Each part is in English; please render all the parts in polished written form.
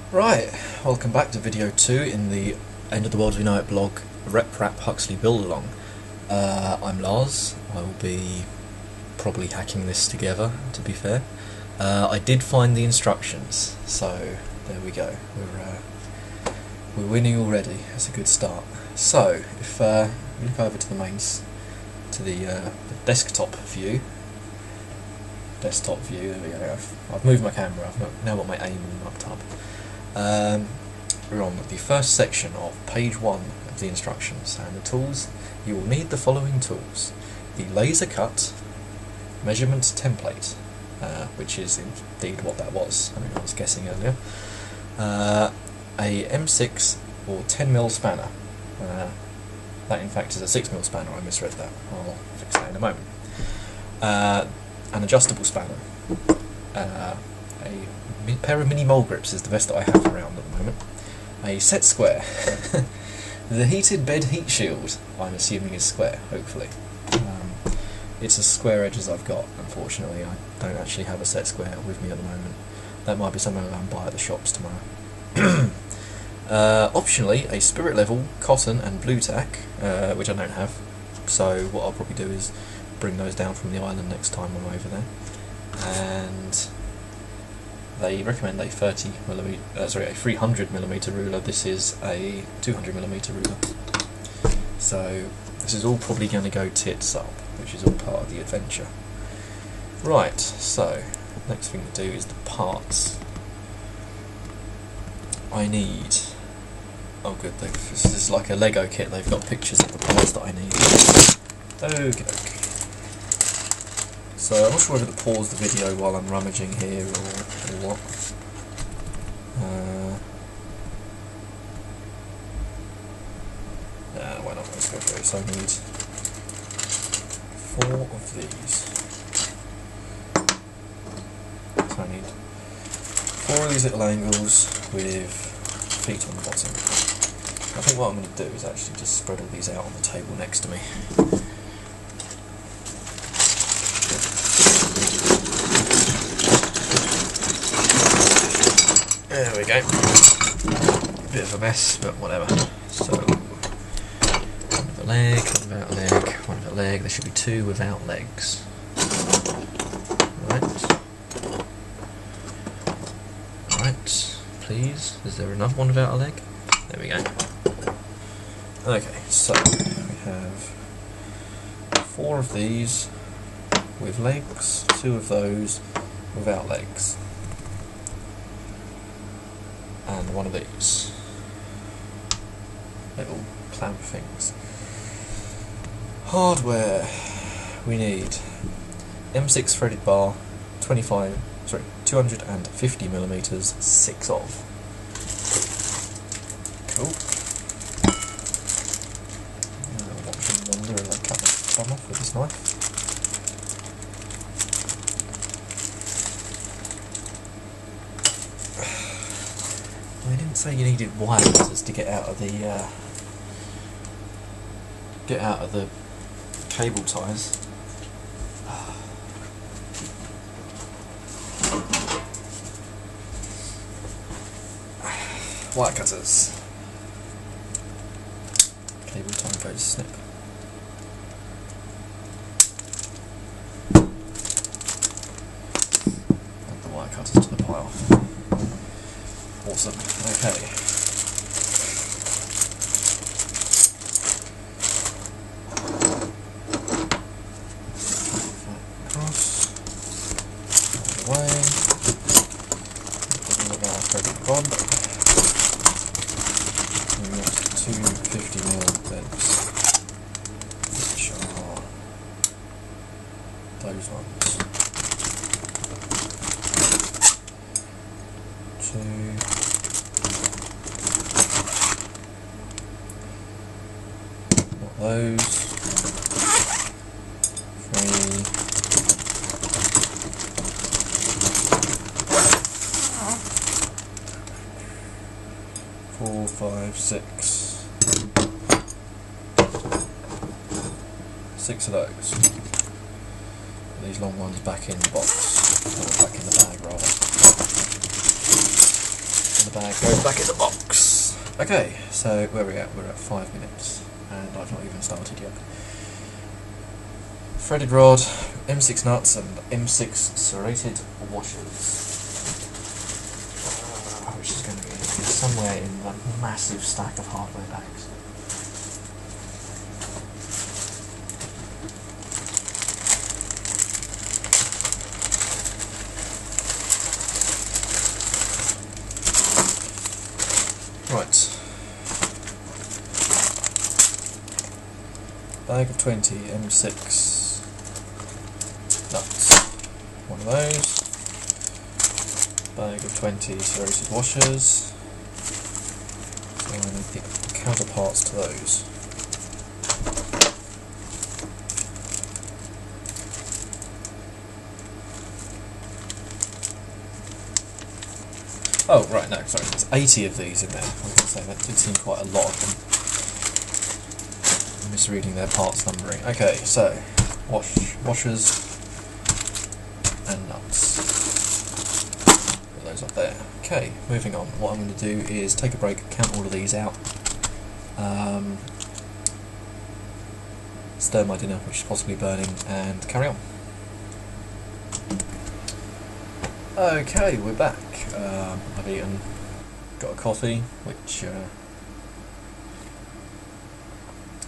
Right, welcome back to video 2 in the End of the World as We Know It blog, RepRap Huxley Build Along. I'm Lars. I will be probably hacking this together, to be fair. I did find the instructions, so there we go. We're winning already. That's a good start. So, if we look over to the the desktop view. Desktop view, there we go. I've moved my camera, I've now got my aim marked up. We're on the first section of page 1 of the instructions, and the tools. You will need the following tools: the laser cut measurement template, which is indeed what that was. I mean, I was guessing earlier. A M6 or 10mm spanner. That in fact is a 6mm spanner. I misread that. I'll fix that in a moment. An adjustable spanner. A pair of mini mole grips is the best that I have around at the moment. A set square. The heated bed heat shield, I'm assuming is square, hopefully. It's as square edges I've got, unfortunately. I don't actually have a set square with me at the moment. That might be something I'll buy at the shops tomorrow. Optionally, a spirit level cotton and blue tack, which I don't have. So what I'll probably do is bring those down from the island next time I'm over there. And they recommend a 300mm ruler. This is a 200mm ruler. So this is all probably going to go tits up, which is all part of the adventure. Right, so next thing to do is the parts. I need... oh good, this is like a Lego kit, they've got pictures of the parts that I need. Okay. So I'm not sure whether to pause the video while I'm rummaging here or what. Why not? Let's go through it. So I need 4 of these. So I need 4 of these little angles with feet on the bottom. I think what I'm going to do is actually just spread all these out on the table next to me. There we go. A bit of a mess, but whatever. So, one with a leg, one without a leg, one with a leg. There should be 2 without legs. Right, please. Is there another one without a leg? There we go. Okay, so we have 4 of these with legs, 2 of those without legs, and 1 of these little clamp things. Hardware. We need M6 threaded bar, 250mm, 6 of. Cool. Watching wonder as I cut my thumb off with this knife. I didn't say you needed wire cutters to get out of the cable ties. Wire cutters. Cable tie goes snip. Add the wire cutters to the pile. Awesome. Okay. Across. All the way. Put our threaded bob. And we got 2 50mm bits, which are those ones. 2. Not those. 3. 4, 5, 6. 6 of those. Put these long ones back in the box, or back in the bag rather. the bag goes back in the box. Okay, so where are we at? We're at 5 minutes, and I've not even started yet. Threaded rod, M6 nuts, and M6 serrated washers. Which is going to be somewhere in that massive stack of hardware bags. Right. Bag of 20 M6 nuts. One of those. Bag of 20 serrated washers. So I need the counterparts to those. Oh, right, no, sorry, there's 80 of these in there. I was going to say, that did seem quite a lot of them. I'm misreading their parts numbering. Okay, so, washers and nuts. Put those up there. Okay, moving on. What I'm going to do is take a break, count all of these out. Stir my dinner, which is possibly burning, and carry on. Okay, we're back. I've eaten, got a coffee, which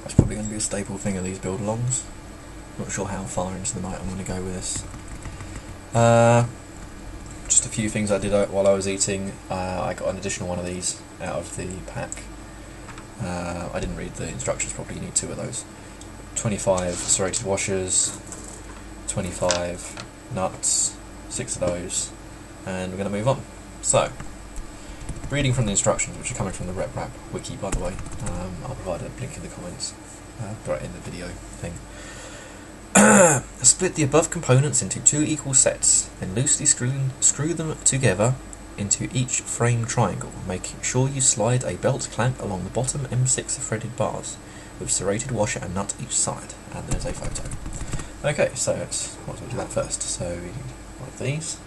that's probably going to be a staple thing of these build-alongs. Not sure how far into the night I'm going to go with this. Just a few things I did while I was eating. I got an additional one of these out of the pack. I didn't read the instructions properly, you need 2 of those. 25 serrated washers, 25 nuts, 6 of those, and we're going to move on. So, reading from the instructions, which are coming from the RepRap wiki, by the way. I'll provide a link in the comments, right in the video thing. Split the above components into 2 equal sets, then loosely screw them together into each frame triangle, making sure you slide a belt clamp along the bottom M6 threaded bars, with serrated washer and nut each side. And there's a photo. Okay, so we'll do that first. So, one of these.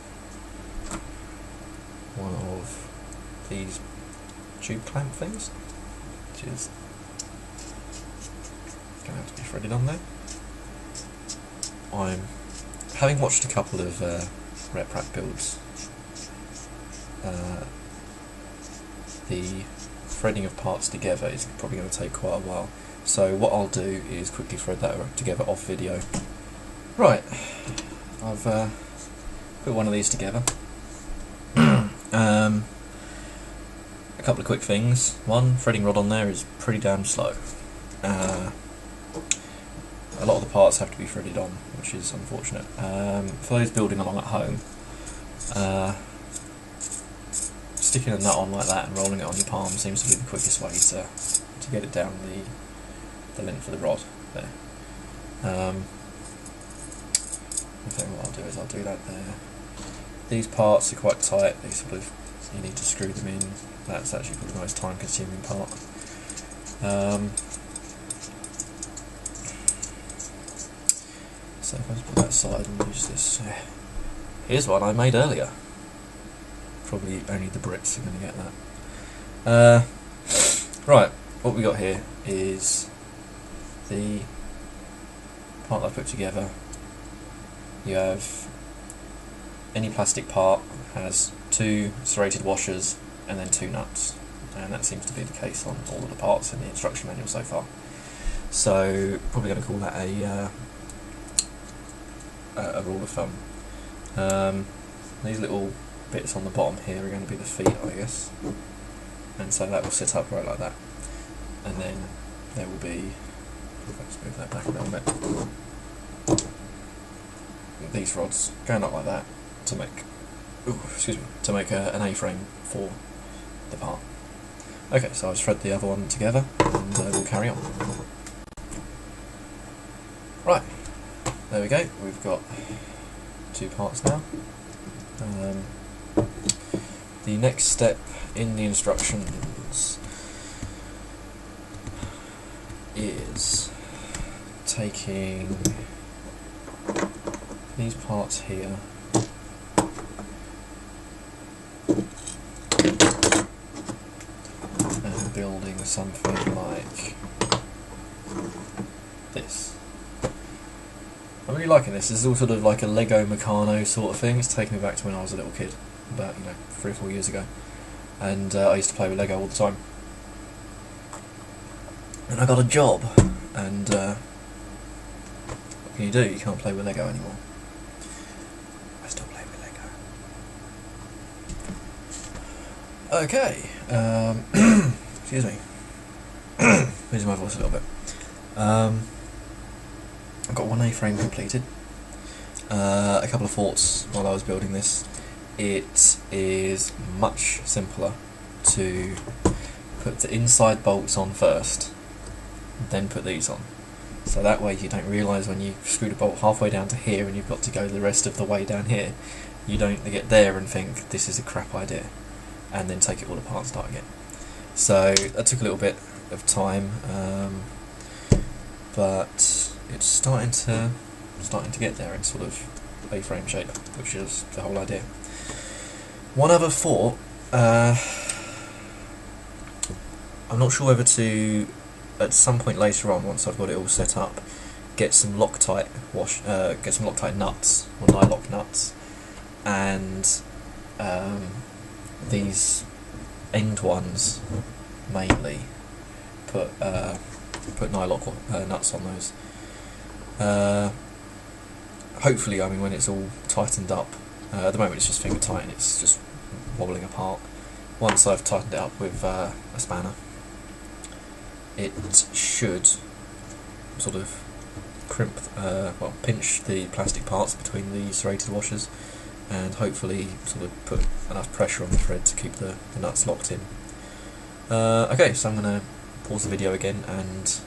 One of these tube clamp things, which is going to have to be threaded on there. I'm having watched a couple of RepRap builds. The threading of parts together is probably going to take quite a while, so what I'll do is quickly thread that together off video. Right, I've put one of these together. A couple of quick things. One, threading rod on there is pretty damn slow. A lot of the parts have to be threaded on, which is unfortunate. For those building along at home, sticking a nut on like that and rolling it on your palm seems to be the quickest way to get it down the length of the rod there. I think what I'll do is I'll do that there. These parts are quite tight, they sort of, you need to screw them in. That's actually probably the most time consuming part. So if I just put that aside and use this. Here's one I made earlier. Probably only the Brits are going to get that. Right, what we got here is the part I put together. You have any plastic part has 2 serrated washers and then 2 nuts, and that seems to be the case on all of the parts in the instruction manual so far. So probably going to call that a rule of thumb. These little bits on the bottom here are going to be the feet, I guess, and so that will sit upright like that, and then there will be, let's move that back a little bit, these rods going up like that to make, to make an A-frame for the part. Okay, so I'll just thread the other one together and we'll carry on. Right, there we go, we've got 2 parts now. The next step in the instructions is taking these parts here building something like this. I'm really liking this. This is all sort of like a Lego Meccano sort of thing. It's taking me back to when I was a little kid, about 3 or 4 years ago, and I used to play with Lego all the time. And I got a job, and what can you do? You can't play with Lego anymore. I still play with Lego. Okay, excuse me. Losing my voice a little bit. I've got one A-frame completed. A couple of thoughts while I was building this. It is much simpler to put the inside bolts on first, then put these on. So that way you don't realise when you screw the bolt halfway down to here and you've got to go the rest of the way down here, you don't get there and think this is a crap idea, and then take it all apart and start again. So that took a little bit of time, but it's starting to get there in sort of A-frame shape, which is the whole idea. One other thought, I'm not sure whether to, at some point later on, once I've got it all set up, get some Loctite nuts, or nylock nuts, and these end ones mainly, put nylock nuts on those. Hopefully, I mean, when it's all tightened up, at the moment it's just finger tight and it's just wobbling apart. Once I've tightened it up with a spanner, it should sort of pinch the plastic parts between the serrated washers, and hopefully sort of put enough pressure on the thread to keep the nuts locked in. Okay, so I'm going to pause the video again and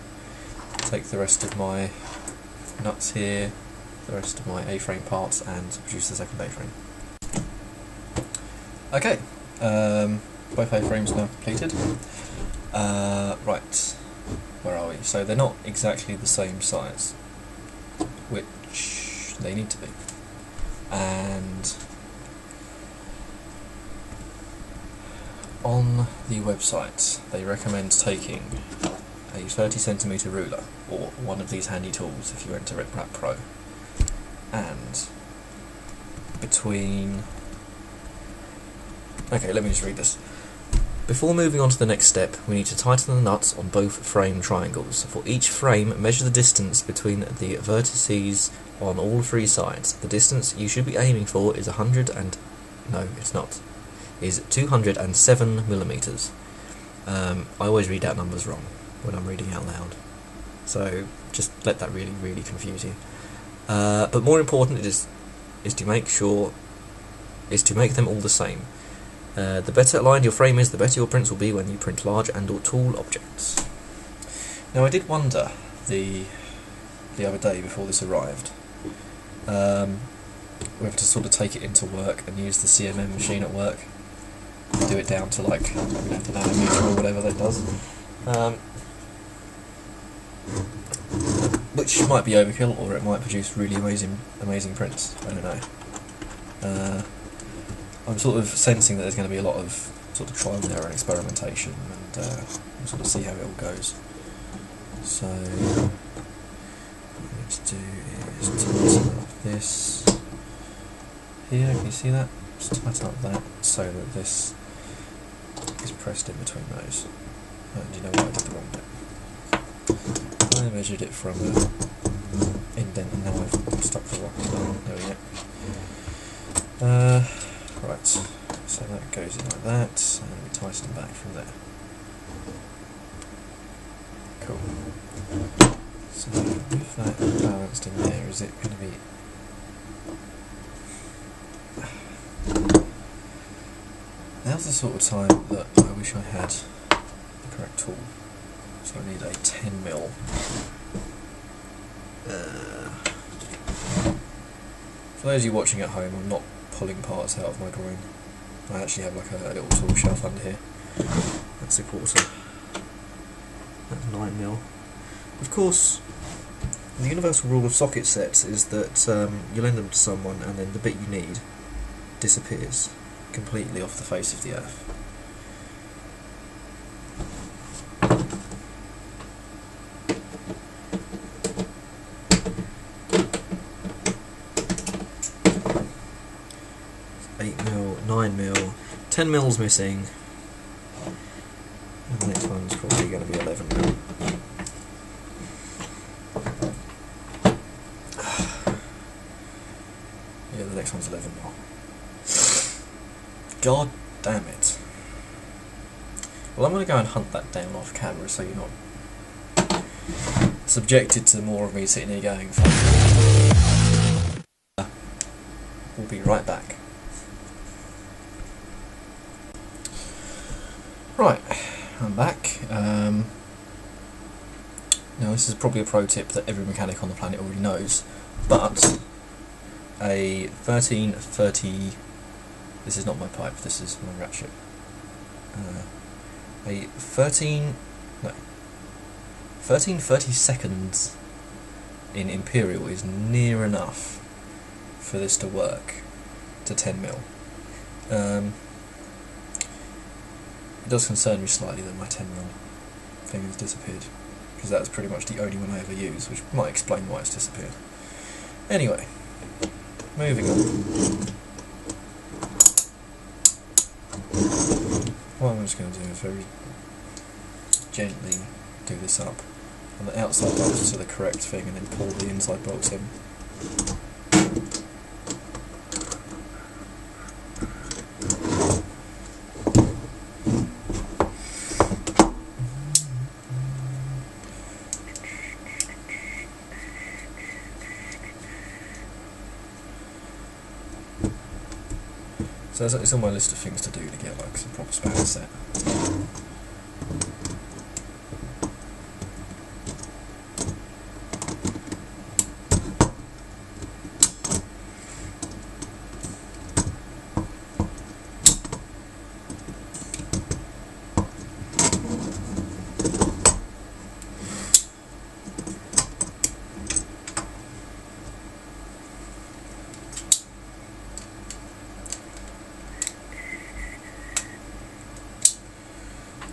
take the rest of my nuts here, the rest of my A-frame parts, and produce the second A-frame. Okay, both A-frames now completed. Right, where are we? So they're not exactly the same size, which they need to be. And on the website they recommend taking a 30cm ruler, or one of these handy tools if you're into RepRap Pro, and between... Okay, let me just read this. Before moving on to the next step, we need to tighten the nuts on both frame triangles. For each frame, measure the distance between the vertices on all 3 sides. The distance you should be aiming for is 207 millimeters. I always read out numbers wrong when I'm reading out loud, so just let that really confuse you. But more important is to make them all the same. The better aligned your frame is, the better your prints will be when you print large and or tall objects. Now I did wonder the other day before this arrived, whether to sort of take it into work and use the CMM machine at work, do it down to like the nanometer or whatever that does, which might be overkill, or it might produce really amazing prints. I don't know. I'm sort of sensing that there's going to be a lot of sort of trial and error and experimentation, and we'll sort of see how it all goes. So what we need to do is tighten up this here. Can you see that? Just tighten up that so that this is pressed in between those. And you know what, I did the wrong bit. I measured it from an indent and now I've stuck the rock. There we go. Right, so that goes in like that, and we tighten back from there. Cool. So with that balanced in there, is it going to be... Now's the sort of time that I wish I had the correct tool. So I need a 10mm. For those of you watching at home, I'm not pulling parts out of my drawing. I actually have like a little tool shelf under here. That's a quarter. That's 9mm. Of course, the universal rule of socket sets is that you lend them to someone and then the bit you need disappears completely off the face of the earth. mil, 10 mils missing, and the next one's probably going to be 11 mil. Yeah, the next one's 11 mil. God damn it. Well, I'm going to go and hunt that down off camera so you're not subjected to more of me sitting here going, fuck. We'll be right back. Right, I'm back. Now this is probably a pro tip that every mechanic on the planet already knows, but a 1330, this is not my pipe, this is my ratchet. A 1330 seconds in Imperial is near enough for this to work to 10 mil. It does concern me slightly that my 10 mil thing has disappeared, because that was pretty much the only one I ever used, which might explain why it's disappeared. Anyway, moving on. What I'm just going to do is very gently do this up on the outside bolts to the correct thing, and then pull the inside bolts in. So it's on my list of things to do to get like some proper spanner set.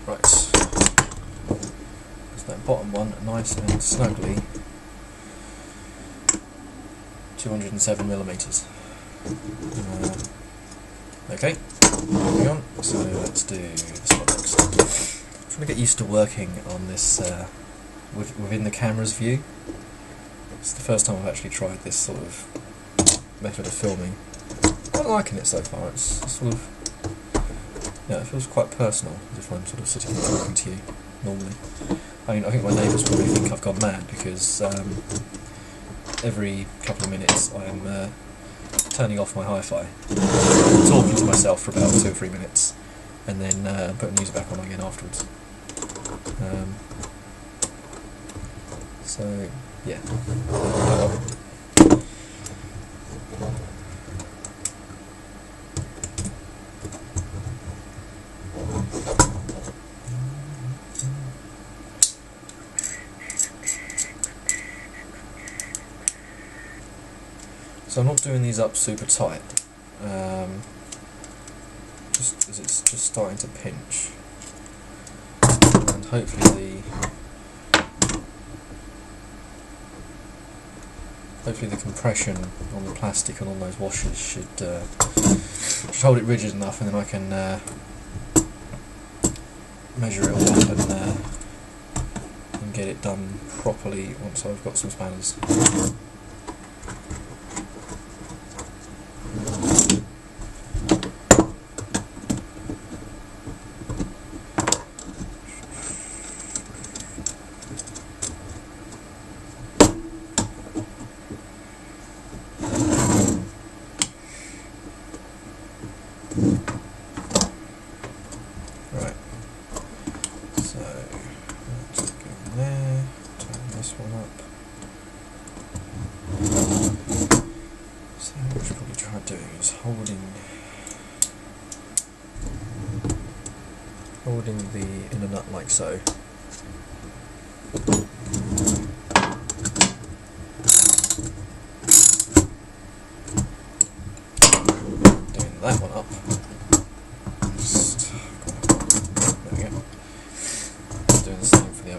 Right, so that bottom one, nice and snugly, 207 millimeters. Okay, moving on. So let's do this one next. I'm trying to get used to working on this within the camera's view. It's the first time I've actually tried this sort of method of filming. I'm liking it so far. It's sort of, yeah, it feels quite personal, as if I'm sort of sitting and talking to you normally. I mean, I think my neighbours probably think I've gone mad, because every couple of minutes I'm turning off my hi-fi, talking to myself for about 2 or 3 minutes, and then putting music back on again afterwards. So, yeah. So I'm not doing these up super tight, just because it's just starting to pinch, and hopefully the compression on the plastic and on those washers should hold it rigid enough, and then I can measure it all up and get it done properly once I've got some spanners. Right, so let's go in there, turn this one up. So what we should probably try doing is holding the inner nut like so. Doing that one up.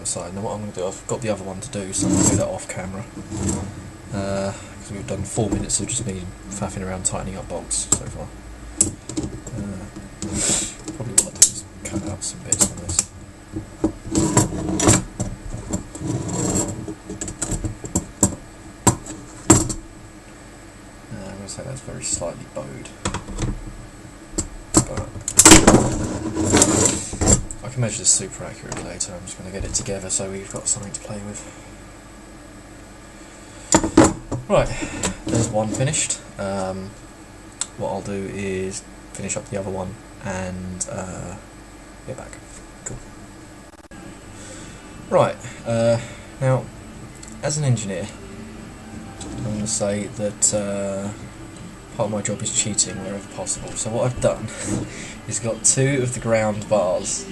Side. Now what I'm going to do, I've got the other one to do, so I'm going to do that off camera, because we've done 4 minutes of just me faffing around tightening up bolts so far. some bits on this. I'm going to say that's very slightly bowed, but I can measure this super accurately later. I'm just going to get it together so we've got something to play with. Right, there's one finished. What I'll do is finish up the other one and get back. Cool. Right, now, as an engineer, I'm going to say that part of my job is cheating wherever possible. So what I've done is got two of the ground bars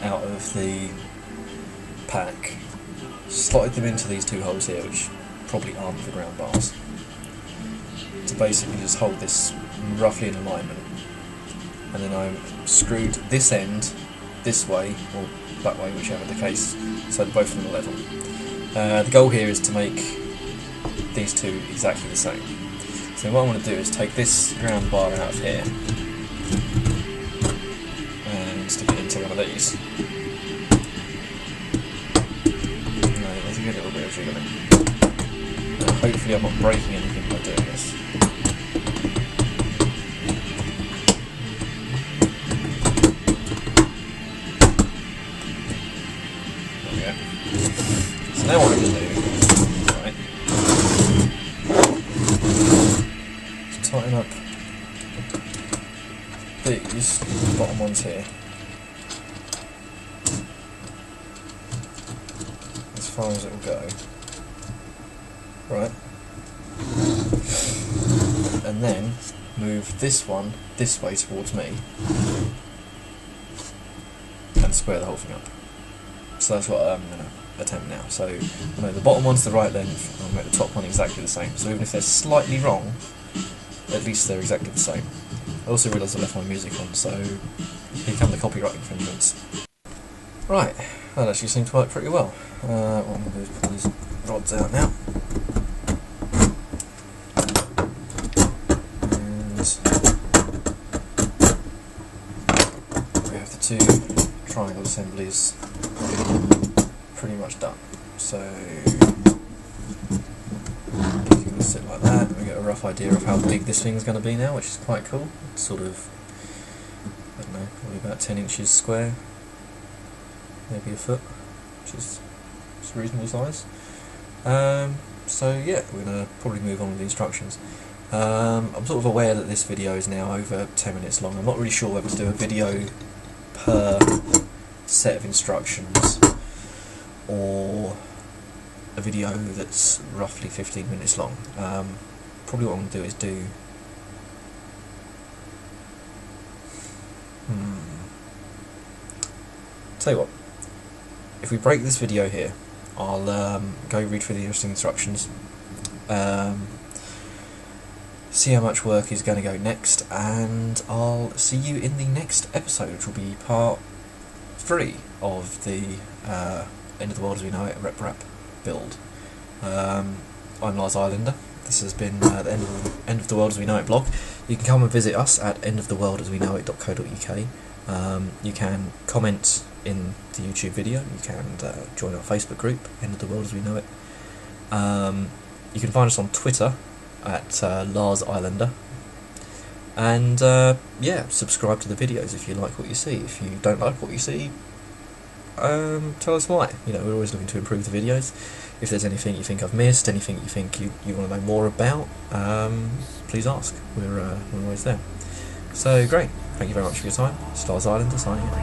out of the pack, slotted them into these two holes here, which probably aren't the ground bars, to basically just hold this roughly in alignment. And then I screwed this end this way, or that way, whichever the case, so that both of them are level. The goal here is to make these two exactly the same. So what I want to do is take this ground bar out of here and stick it into one of these. No, there's a good little bit of jiggling. Hopefully I'm not breaking anything by doing this. There we go. So now what I'm going to do, right, is tighten up these bottom ones here as far as it will go. Right, and then move this one this way towards me and square the whole thing up. So that's what I'm going to attempt now. So I'll make the bottom one's the right length, and I'll make the top one exactly the same. So even if they're slightly wrong, at least they're exactly the same. I also realised I left my music on, so here come the copyright infringements. Right, that actually seemed to work pretty well. What I'm going to do is pull these rods out now. Two triangle assemblies pretty much done. So it's going to sit like that, and we get a rough idea of how big this thing's going to be now, which is quite cool. It's sort of, I don't know, probably about 10 inches square, maybe a foot, which is a reasonable size. So yeah, we're going to probably move on with the instructions. I'm sort of aware that this video is now over 10 minutes long. I'm not really sure whether to do a video per set of instructions or a video that's roughly 15 minutes long. Probably what I'm going to do is do tell you what, if we break this video here, I'll go read through the instructions, see how much work is going to go next, and I'll see you in the next episode, which will be part 3 of the End of the World as We Know It RepRap build. I'm Lars Islander. This has been the End of the World as We Know It blog. You can come and visit us at endoftheworldasweknowit.co.uk. You can comment in the YouTube video. You can join our Facebook group, End of the World as We Know It. You can find us on Twitter at Lars Islander, and yeah, subscribe to the videos if you like what you see. If you don't like what you see, tell us why. You know, we're always looking to improve the videos. If there's anything you think I've missed, anything you think you want to know more about, please ask. We're always there. So great, thank you very much for your time. It's Lars Islander signing out.